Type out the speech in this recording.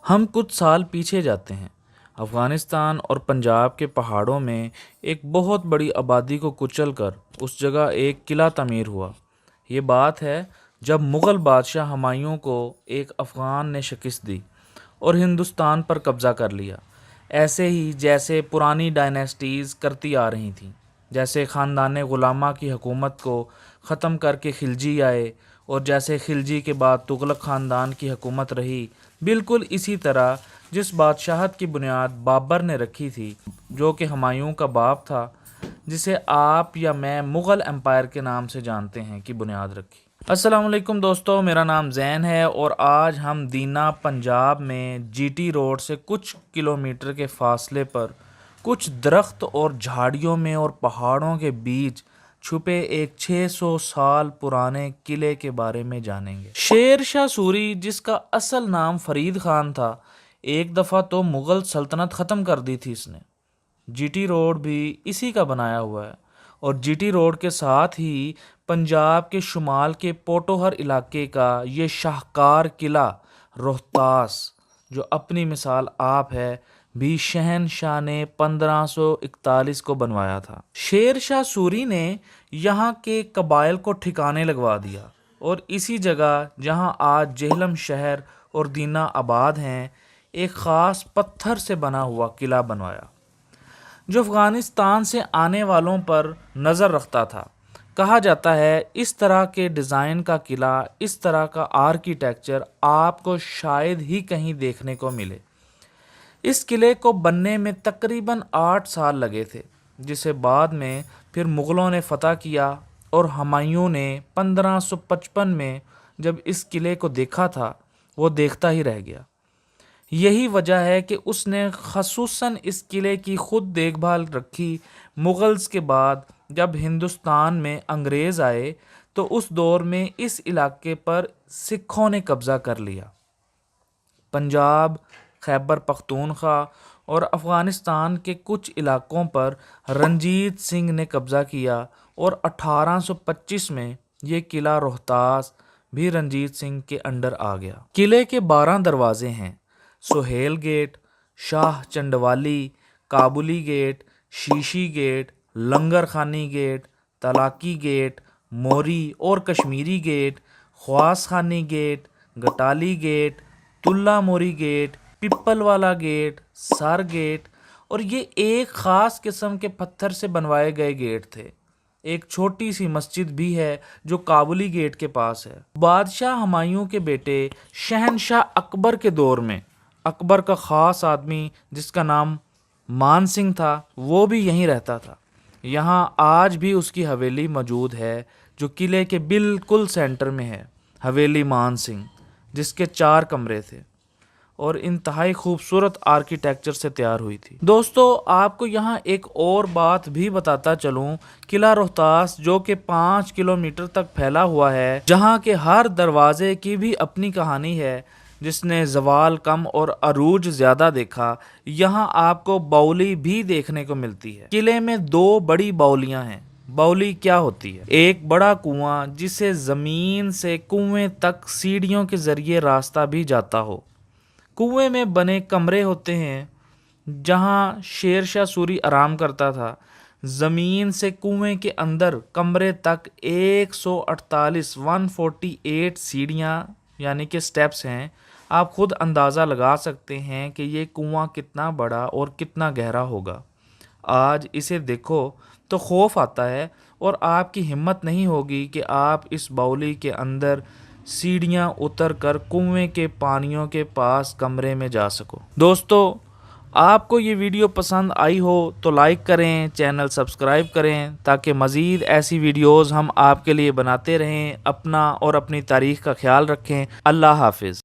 ہم کچھ سال پیچھے جاتے ہیں۔ افغانستان اور پنجاب کے پہاڑوں میں ایک بہت بڑی آبادی کو کچل کر اس جگہ ایک قلعہ تعمیر ہوا۔ یہ بات ہے جب مغل بادشاہ ہمایوں کو ایک افغان نے شکست دی اور ہندوستان پر قبضہ کر لیا، ایسے ہی جیسے پرانی ڈائنیسٹیز کرتی آ رہی تھیں۔ جیسے خاندان غلامہ کی حکومت کو ختم کر کے خلجی آئے، اور جیسے خلجی کے بعد تغلق خاندان کی حکومت رہی، بالکل اسی طرح جس بادشاہت کی بنیاد بابر نے رکھی تھی، جو کہ ہمایوں کا باپ تھا، جسے آپ یا میں مغل امپائر کے نام سے جانتے ہیں، کی بنیاد رکھی۔ السلام علیکم دوستو، میرا نام زین ہے اور آج ہم دینا پنجاب میں جی ٹی روڈ سے کچھ کلومیٹر کے فاصلے پر کچھ درخت اور جھاڑیوں میں اور پہاڑوں کے بیچ چھپے ایک 600 سال پرانے قلعے کے بارے میں جانیں گے۔ شیر شاہ سوری، جس کا اصل نام فرید خان تھا، ایک دفعہ تو مغل سلطنت ختم کر دی تھی اس نے۔ جی ٹی روڈ بھی اسی کا بنایا ہوا ہے، اور جی ٹی روڈ کے ساتھ ہی پنجاب کے شمال کے پوٹوہر علاقے کا یہ شاہکار قلعہ روہتاس، جو اپنی مثال آپ ہے، بھی شہنشاہ نے 1541 کو بنوایا تھا۔ شیر شاہ سوری نے یہاں کے قبائل کو ٹھکانے لگوا دیا اور اسی جگہ جہاں آج جہلم شہر اور دینا آباد ہیں، ایک خاص پتھر سے بنا ہوا قلعہ بنوایا، جو افغانستان سے آنے والوں پر نظر رکھتا تھا۔ کہا جاتا ہے اس طرح کے ڈیزائن کا قلعہ، اس طرح کا آرکیٹیکچر آپ کو شاید ہی کہیں دیکھنے کو ملے۔ اس قلعے کو بننے میں تقریباً 8 سال لگے تھے، جسے بعد میں پھر مغلوں نے فتح کیا، اور ہمایوں نے 1555 میں جب اس قلعے کو دیکھا تھا، وہ دیکھتا ہی رہ گیا۔ یہی وجہ ہے کہ اس نے خصوصاً اس قلعے کی خود دیکھ بھال رکھی۔ مغلز کے بعد جب ہندوستان میں انگریز آئے تو اس دور میں اس علاقے پر سکھوں نے قبضہ کر لیا۔ پنجاب، خیبر پختونخوا اور افغانستان کے کچھ علاقوں پر رنجیت سنگھ نے قبضہ کیا، اور 1825 میں یہ قلعہ روہتاس بھی رنجیت سنگھ کے انڈر آ گیا۔ قلعے کے 12 دروازے ہیں: سہیل گیٹ، شاہ چنڈوالی، کابلی گیٹ، شیشی گیٹ، لنگر خانی گیٹ، تالاکی گیٹ، موری اور کشمیری گیٹ، خواص خانی گیٹ، گٹالی گیٹ، تلہ موری گیٹ، پپل والا گیٹ، سر گیٹ، اور یہ ایک خاص قسم کے پتھر سے بنوائے گئے گیٹ تھے۔ ایک چھوٹی سی مسجد بھی ہے جو کابلی گیٹ کے پاس ہے۔ بادشاہ ہمایوں کے بیٹے شہنشاہ اکبر کے دور میں اکبر کا خاص آدمی، جس کا نام مان سنگھ تھا، وہ بھی یہیں رہتا تھا۔ یہاں آج بھی اس کی حویلی موجود ہے، جو قلعے کے بالکل سینٹر میں ہے، حویلی مان سنگھ، جس کے 4 کمرے تھے اور انتہائی خوبصورت آرکیٹیکچر سے تیار ہوئی تھی۔ دوستو، آپ کو یہاں ایک اور بات بھی بتاتا چلوں۔ قلعہ روہتاس، جو کہ 5 کلومیٹر تک پھیلا ہوا ہے، جہاں کے ہر دروازے کی بھی اپنی کہانی ہے، جس نے زوال کم اور عروج زیادہ دیکھا، یہاں آپ کو باولی بھی دیکھنے کو ملتی ہے۔ قلعے میں 2 بڑی باولیاں ہیں۔ باولی کیا ہوتی ہے؟ ایک بڑا کنواں جسے زمین سے کنویں تک سیڑھیوں کے ذریعے راستہ بھی جاتا ہو۔ کنویں میں بنے کمرے ہوتے ہیں جہاں شیر شاہ سوری آرام کرتا تھا۔ زمین سے کنویں کے اندر کمرے تک 148 سیڑھیاں یعنی کہ سٹیپس ہیں۔ آپ خود اندازہ لگا سکتے ہیں کہ یہ کنواں کتنا بڑا اور کتنا گہرا ہوگا۔ آج اسے دیکھو تو خوف آتا ہے، اور آپ کی ہمت نہیں ہوگی کہ آپ اس باولی کے اندر سیڑھیاں اتر کر کنویں کے پانیوں کے پاس کمرے میں جا سکو۔ دوستو، آپ کو یہ ویڈیو پسند آئی ہو تو لائک کریں، چینل سبسکرائب کریں، تاکہ مزید ایسی ویڈیوز ہم آپ کے لیے بناتے رہیں۔ اپنا اور اپنی تاریخ کا خیال رکھیں۔ اللہ حافظ۔